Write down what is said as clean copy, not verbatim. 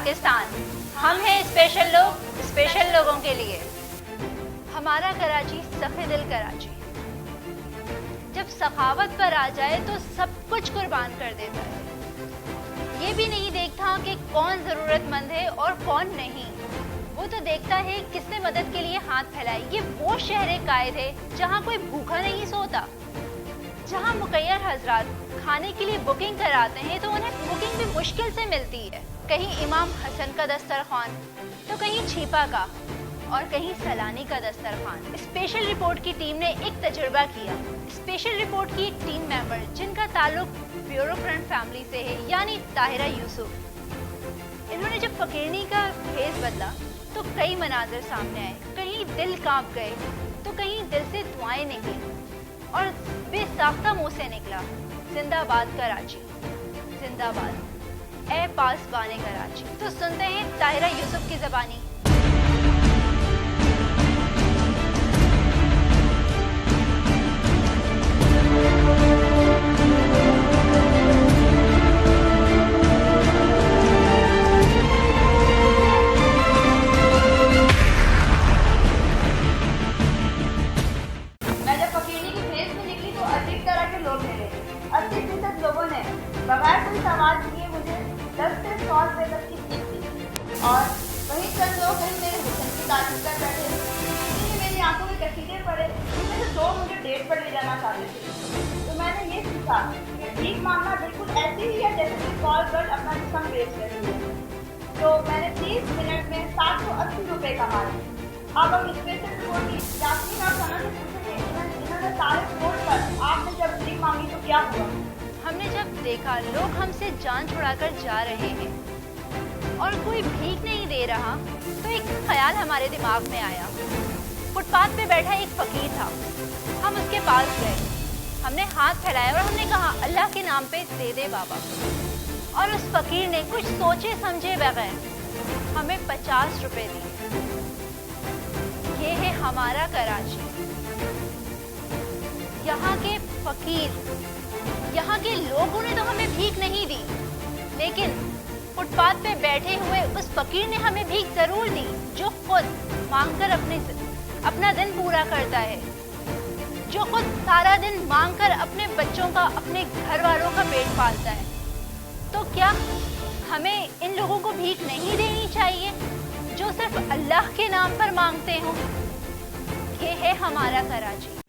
पाकिस्तान। हम हैं स्पेशल लोग, स्पेशल लोगों के लिए। हमारा कराची सफ़े दिल कराची जब सखावत पर आ जाए तो सब कुछ कुर्बान कर देता है। ये भी नहीं देखता कि कौन ज़रूरतमंद है और कौन नहीं। वो तो देखता है किसने मदद के लिए हाथ फैलाए। ये वो शहर कायद है जहाँ कोई भूखा नहीं सोता, जहाँ मुकैयर हजरात खाने के लिए बुकिंग कराते हैं तो उन्हें बुकिंग भी मुश्किल से मिलती है। कहीं इमाम हसन का दस्तरखान तो कहीं छीपा का और कहीं सलानी का दस्तरखान। स्पेशल रिपोर्ट की टीम ने एक तजुर्बा किया। स्पेशल रिपोर्ट की एक टीम मेंबर जिनका ताल्लुक ब्यूरोक्रेट फैमिली से है, यानी ताहिरा यूसुफ। इन्होंने जब फकीरनी का भेस बदला तो कई मनाजिर सामने आए। कहीं दिल कांप गए तो कहीं दिल से दुआएं निकली और बेसाख्ता मुंह से निकला, जिंदाबाद कराची, जिंदाबाद ए पासबाने कराची। तो सुनते हैं ताहिरा यूसुफ की ज़बानी। लोगों ने बगैर कोई सवाल किए मुझे 10 से 100 रुपए तक की टिप दी और वहीं चंद लोग हैं मेरे हुस्न की तारीफ कर बैठे, जिन्हें मेरी आंखों में कसीदे पड़े, जिनमें से 2 मुझे डेट पर ले जाना चाहते थे। तो मैंने ये सीखा कि भीख मांगना बिल्कुल ऐसे ही है जैसे कि कॉल पर अपना जिस्म बेच रही है। तो मैंने 30 मिनट में 780 रुपए कमाए। अब हम स्पेशल रिपोर्ट की यास्मीन और सना से पूछेंगे, इन्होंने सारे फोन पर आपने जब भीख मांगी तो क्या हुआ। हमने जब देखा लोग हमसे जान छुड़ाकर जा रहे हैं और कोई भीख नहीं दे रहा तो एक ख्याल हमारे दिमाग में आया। फुटपाथ पे बैठा एक फकीर था। हम उसके पास गए, हमने हाथ फैलाया और हमने कहा अल्लाह के नाम पे दे दे बाबा। और उस फकीर ने कुछ सोचे समझे बगैर हमें 50 रुपए दिए। ये है हमारा कराची। यहाँ के फकीर, यहाँ के लोगों ने तो हमें भीख नहीं दी, लेकिन फुटपाथ पे बैठे हुए उस फकीर ने हमें भीख जरूर दी, जो खुद मांगकर अपना दिन पूरा करता है, जो खुद सारा दिन मांगकर अपने बच्चों का, अपने घर वालों का पेट पालता है। तो क्या हमें इन लोगों को भीख नहीं देनी चाहिए जो सिर्फ अल्लाह के नाम पर मांगते हों? ये है हमारा कराची।